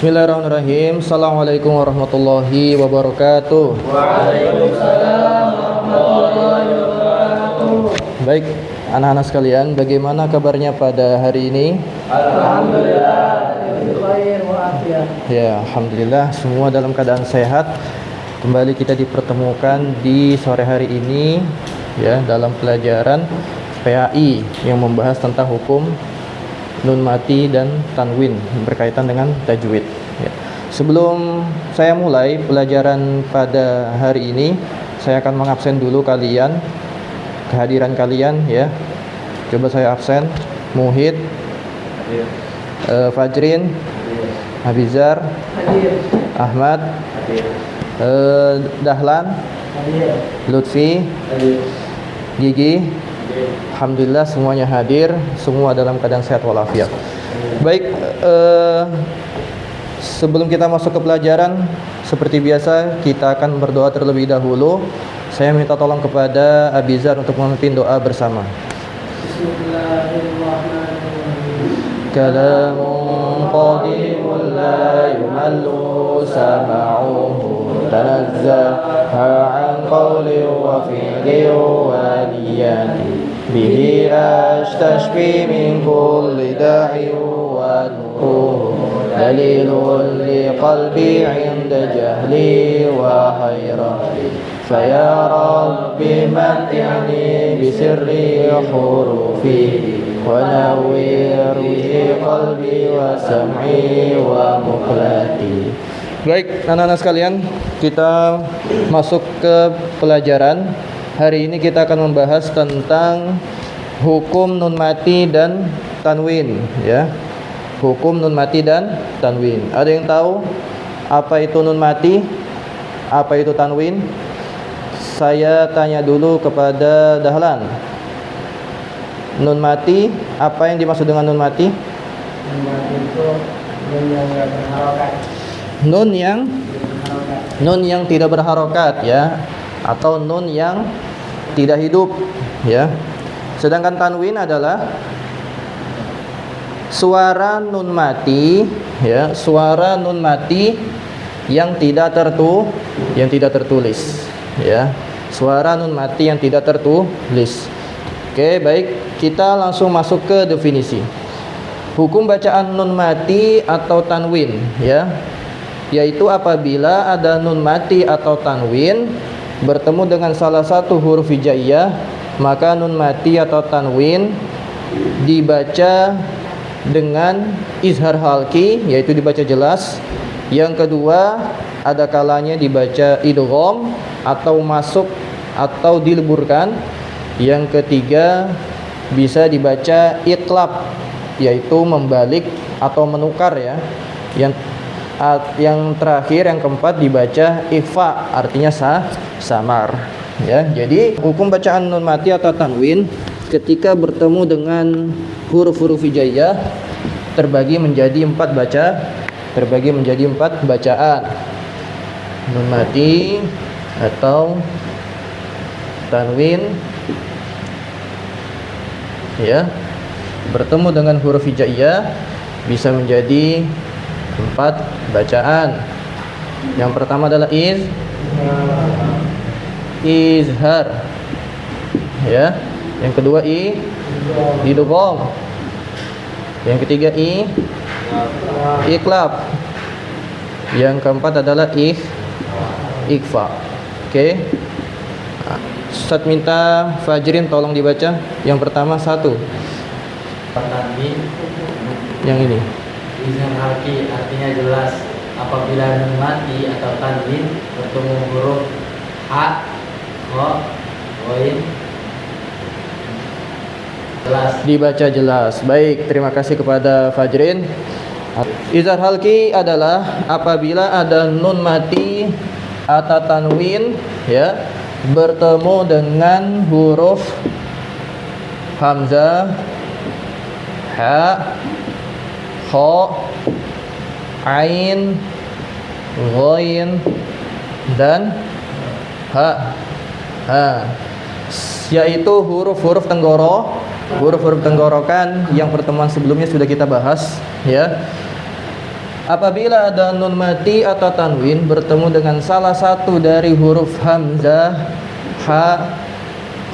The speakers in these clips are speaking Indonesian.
Bismillahirrahmanirrahim. Assalamualaikum warahmatullahi wabarakatuh. Waalaikumsalam warahmatullahi wabarakatuh. Baik, anak-anak sekalian, bagaimana kabarnya pada hari ini? Alhamdulillah, khair wa'afiyah. Ya, alhamdulillah semua dalam keadaan sehat. Kembali kita dipertemukan di sore hari ini ya dalam pelajaran PAI yang membahas tentang hukum nun mati dan tanwin berkaitan dengan tajwid ya. Sebelum saya mulai pelajaran pada hari ini, saya akan mengabsen dulu kehadiran kalian ya. Coba saya absen. Muhid, Fajrin, Abizar, Ahmad, Dahlan, Lutfi, Gigi. Alhamdulillah semuanya hadir, semua dalam keadaan sehat walafiat. Baik, sebelum kita masuk ke pelajaran, seperti biasa kita akan berdoa terlebih dahulu. Saya minta tolong kepada Abizar untuk memimpin doa bersama. Bismillahirrahmanirrahim. Kalamun qadimun la yumallu sama'uhu tanazzaha an qawli wa fi'li wa niyati bihi astashfi min kulli da'i wa nuruhu dalilun li qalbi 'inda jahli wa hayrati faya rabbi mat'ini bisirri hurufi wa nawwir bi qalbi wa sam'i wa muqlati. Baik, anak-anak sekalian, kita masuk ke pelajaran. Hari ini kita akan membahas tentang hukum nun mati dan tanwin ya. Hukum nun mati dan tanwin. Ada yang tahu apa itu nun mati? Apa itu tanwin? Saya tanya dulu kepada Dahlan. Nun mati, apa yang dimaksud dengan nun mati? Nun mati itu nun yang tidak berharokat. Nun yang tidak berharokat ya, atau nun yang tidak hidup ya. Sedangkan tanwin adalah suara nun mati ya, suara nun mati yang tidak tertulis ya. Suara nun mati yang tidak tertulis. Oke, baik, kita langsung masuk ke definisi. Hukum bacaan nun mati atau tanwin ya, yaitu apabila ada nun mati atau tanwin bertemu dengan salah satu huruf hijaiyah, maka nun mati atau tanwin dibaca dengan izhar halqi, yaitu dibaca jelas. Yang kedua, ada kalanya dibaca idgham atau masuk atau dileburkan. Yang ketiga, bisa dibaca iqlab, yaitu membalik atau menukar ya. Yang terakhir, yang keempat, dibaca ikhfa, artinya samar ya. Jadi hukum bacaan nun mati atau tanwin ketika bertemu dengan huruf-huruf hijaiyah terbagi menjadi empat bacaan. Nun mati atau tanwin ya, bertemu dengan huruf hijaiyah bisa menjadi empat bacaan. Yang pertama adalah izhar ya. Yang kedua idgham. Yang ketiga iqlab. Yang keempat adalah ikhfa. Oke. Ustaz minta Fajrin tolong dibaca. Yang pertama satu. Tanwin Yang ini. izhar halqi artinya jelas apabila nun mati atau tanwin bertemu huruf ha, ho, ghain jelas. Dibaca jelas. Baik, terima kasih kepada Fajrin. Izhar halqi adalah apabila ada nun mati atau tanwin ya bertemu dengan huruf hamzah, ha, kha, ain, ghain dan ha. Yaitu huruf-huruf tenggorokan yang pertemuan sebelumnya sudah kita bahas ya. Apabila ada nun mati atau tanwin bertemu dengan salah satu dari huruf hamzah, ha,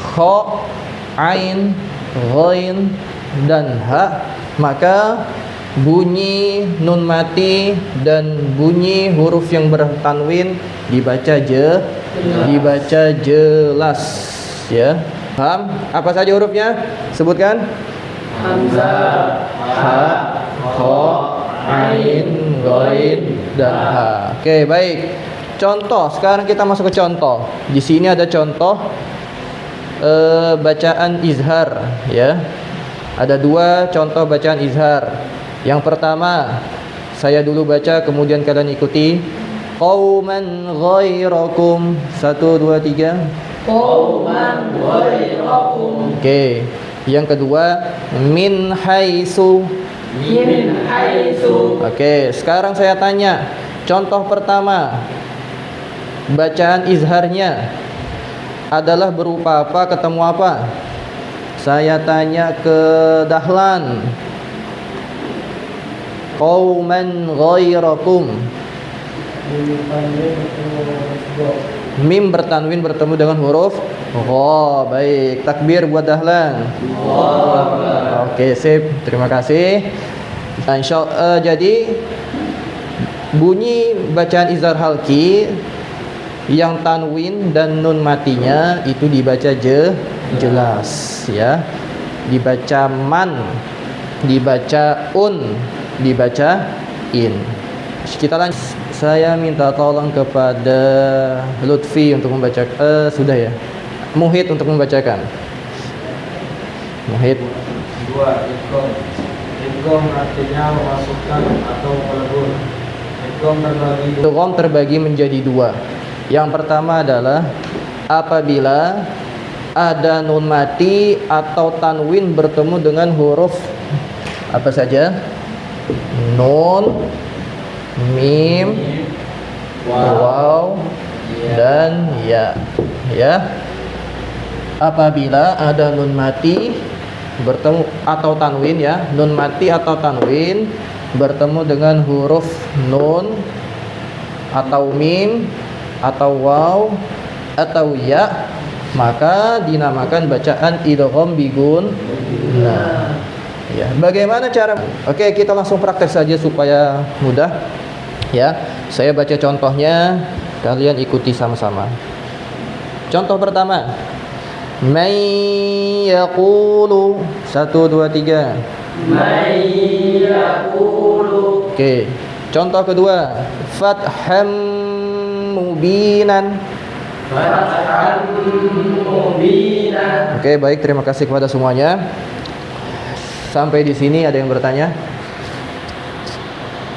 kha, ain, ghain, dan ha, maka bunyi nun mati dan bunyi huruf yang bertanwin dibaca jelas, ya. Paham? Apa saja hurufnya? Sebutkan. Hamzah, Ha, kha, ain, ghain, dan ha. Oke, baik. Contoh. Sekarang kita masuk ke contoh. Di sini ada contoh bacaan izhar, ya. Ada dua contoh bacaan izhar. Yang pertama, saya dulu baca, kemudian kalian ikuti. Qauman ghairakum. 1, 2, 3. qauman ghairakum. Oke. Yang kedua, min haitsu. Min haitsu. Oke, sekarang saya tanya. Contoh pertama, bacaan izharnya adalah berupa apa, ketemu apa? Saya tanya ke Dahlan. Qauman ghairakum. Mim bertanwin bertemu dengan huruf gha. Baik, takbir buat Dahlan. Oke, sip. Terima kasih. Nah, jadi bunyi bacaan izhar halki yang tanwin dan nun matinya itu dibaca jelas, ya. Dibaca man, dibaca dibaca in. Kita lanjut. Saya minta tolong kepada Lutfi untuk membaca. Sudah ya. Muhid untuk membacakan. Muhid. 2. Idgham. Idgham artinya memasukkan atau melebur. Idgham terbagi menjadi dua. Yang pertama adalah apabila ada nun mati atau tanwin bertemu dengan huruf apa saja? Nun, mim, waw, dan ya. Ya. Apabila ada nun mati bertemu atau tanwin, ya, nun mati atau tanwin bertemu dengan huruf nun atau mim atau waw atau ya, maka dinamakan bacaan idgham bigun. Nah, ya, bagaimana cara? Oke, kita langsung praktek saja supaya mudah. Ya, saya baca contohnya, kalian ikuti sama-sama. Contoh pertama, may yaqulu. 1, 2, 3. May yaqulu. Oke. Contoh kedua, fatham mubinan. Fathan mubinan. Oke, baik, terima kasih kepada semuanya. Sampai di sini ada yang bertanya?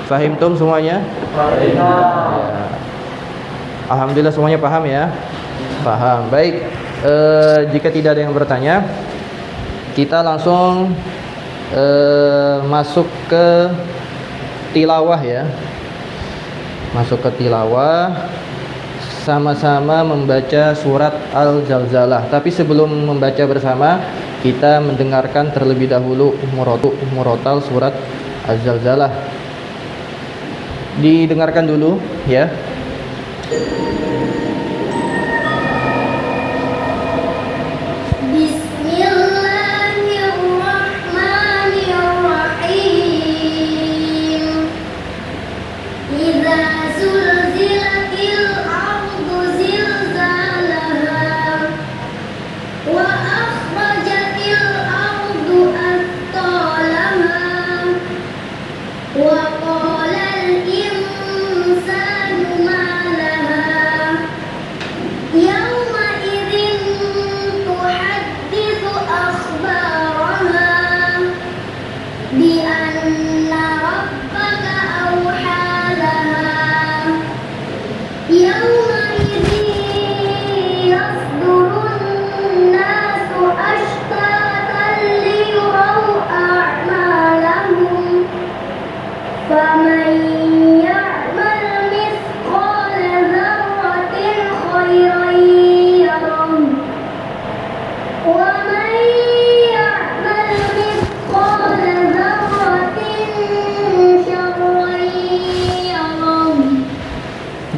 Fahimtum semuanya? Ya. Alhamdulillah semuanya paham ya? Paham. Baik. Jika tidak ada yang bertanya, kita langsung masuk ke tilawah ya. Masuk ke tilawah, sama-sama membaca surat Al-Zalzalah. Tapi sebelum membaca bersama, kita mendengarkan terlebih dahulu murotal surat Al-Zalzalah. Didengarkan dulu ya.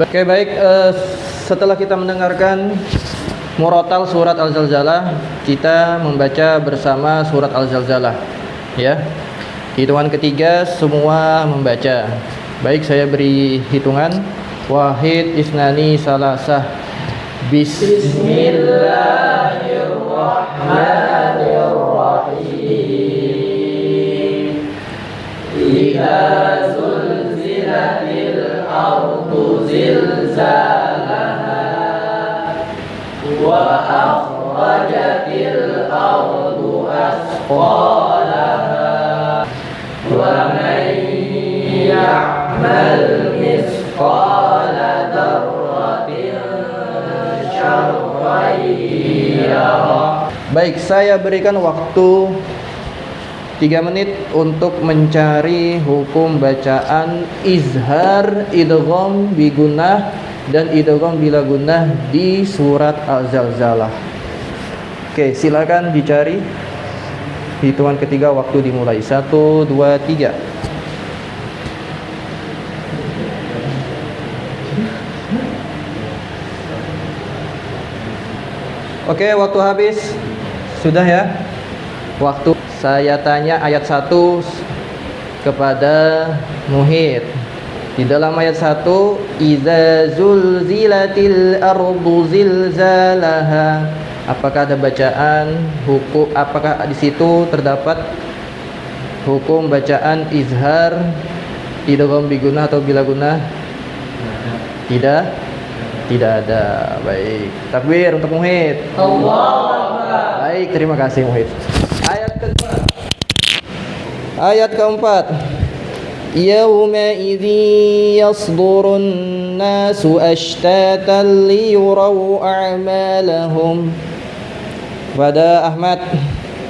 Oke baik, setelah kita mendengarkan murotal surat Al-Zalzalah, kita membaca bersama surat Al-Zalzalah. Ya, hitungan ketiga semua membaca. Baik, saya beri hitungan. Wahid, isnani, salasah. Bismillahirrahmanirrahim. Idza zulzilatil ardu zilzalaha wa akhrajatil ardu asqalaha wa man ya'mal mithqala dzarratin syarran yarah. Baik, saya berikan waktu 3 menit untuk mencari hukum bacaan izhar, idgham bi gunnah dan idgham bila gunnah di surat Al-Zalzalah. Oke, silakan dicari. Hitungan ketiga waktu dimulai. 1, 2, 3. Oke, waktu habis. Sudah ya? Waktu. Saya tanya ayat 1 kepada Muhid. Di dalam ayat 1, idza zulzilatil ardu zilzalaha. Apakah ada bacaan hukum, apakah di situ terdapat hukum bacaan izhar, idgham bi gunnah atau bila gunnah? Tidak. Tidak ada. Baik. Takbir untuk Muhid. Allahu Akbar. Baik, terima kasih Muhid. Ayat keempat. Yauma idzi yasdurun nasu ashtatan liyuraw a'malahum. Pada Ahmad,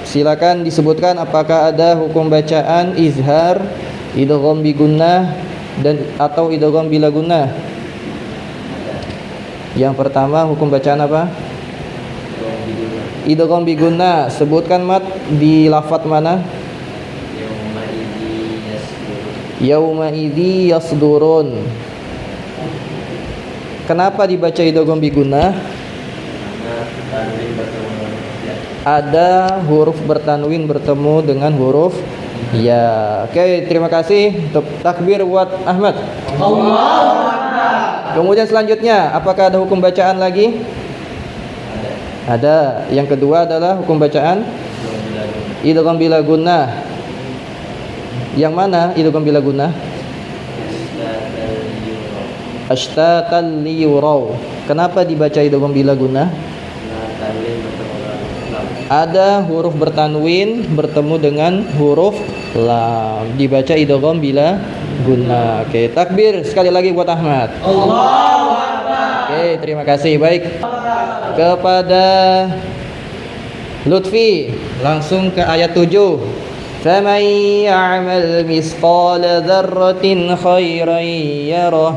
silakan disebutkan apakah ada hukum bacaan izhar, idgham bi gunnah dan atau idgham bila gunnah. Yang pertama hukum bacaan apa? Idgham bi gunnah. Sebutkan mat di lafaz mana? Yauma idzi yasdurun. Kenapa dibaca idgham bi gunnah? Ada huruf bertanwin bertemu dengan huruf ya. Oke, terima kasih. Takbir buat Ahmad. Allahu Akbar. Kemudian selanjutnya, apakah ada hukum bacaan lagi? Ada. Yang kedua adalah hukum bacaan idgham bila gunnah. Yang mana idgham bila gunnah? Ashtatan liyuraw. Kenapa dibaca idgham bila gunnah? Ada huruf bertanwin bertemu dengan huruf lam. Dibaca idgham bila gunnah. Oke, takbir sekali lagi buat Ahmad. Allahu Akbar. Oke, terima kasih. Baik. Kepada Lutfi, langsung ke ayat 7. فَمَنْ يَعْمَلْ مِثْقَالَ ذَرَّةٍ خَيْرًا يَرَهُ.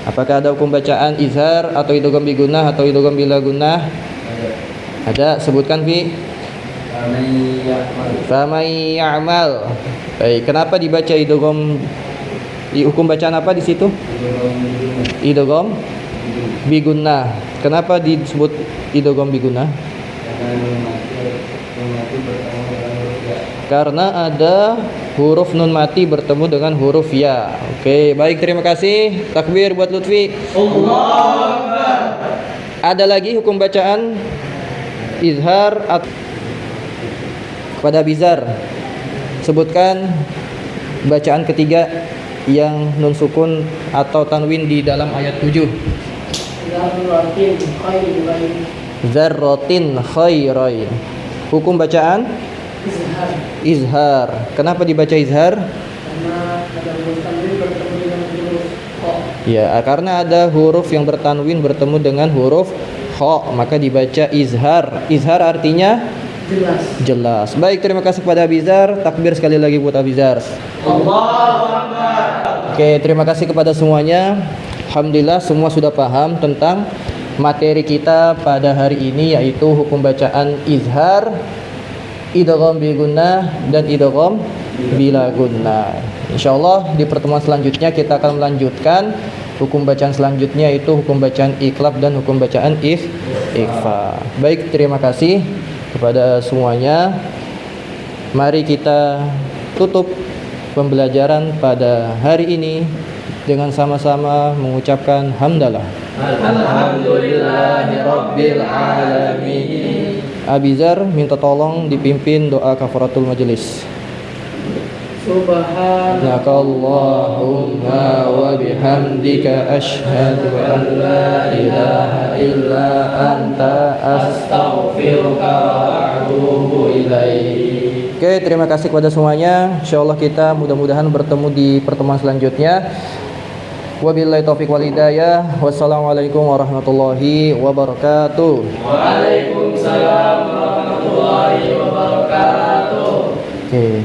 Apakah ada hukum bacaan izhar atau idgham bi gunnah atau idgham bila gunnah? Ada, sebutkan Fi. فَمَنْ يَعْمَلْ. Baik, kenapa dibaca idgham? Hukum bacaan apa di situ? Idgham bi gunnah. Kenapa disebut idgham bi gunnah? Karena ada huruf nun mati bertemu dengan huruf ya. Oke, baik, terima kasih. Takbir buat Lutfi. Allahu Akbar. Ada lagi hukum bacaan izhar pada bizar. Sebutkan bacaan ketiga yang nun sukun atau tanwin di dalam ayat 7. Zarratin khairain. Hukum bacaan izhar. Kenapa dibaca izhar? Karena ada huruf tanwin bertemu dengan huruf kha. Ya, karena ada huruf yang bertanwin bertemu dengan huruf kha, maka dibaca izhar. Izhar artinya jelas. Baik, terima kasih kepada Abizar. Takbir sekali lagi buat Abizar. Allahu Akbar. Oke, terima kasih kepada semuanya. Alhamdulillah semua sudah paham tentang materi kita pada hari ini, yaitu hukum bacaan izhar, idgham bi gunnah dan idgham bila gunnah. Insyaallah di pertemuan selanjutnya kita akan melanjutkan Hukum bacaan selanjutnya itu hukum bacaan iqlab dan hukum bacaan ikhfa. Baik, terima kasih kepada semuanya. Mari kita tutup pembelajaran pada hari ini dengan sama-sama mengucapkan hamdalah. Alhamdulillahirabbil alamin. Abizar minta tolong dipimpin doa kafaratul majelis. Subhanakallahumma wa bihamdika asyhadu an la ilaha illa anta astaghfiruka wa atubu ilaik. Oke, terima kasih kepada semuanya. Insyaallah kita mudah-mudahan bertemu di pertemuan selanjutnya. Wabillahi taufiq wal hidayah. Wassalamualaikum warahmatullahi wabarakatuh. Waalaikumsalam warahmatullahi wabarakatuh. Oke.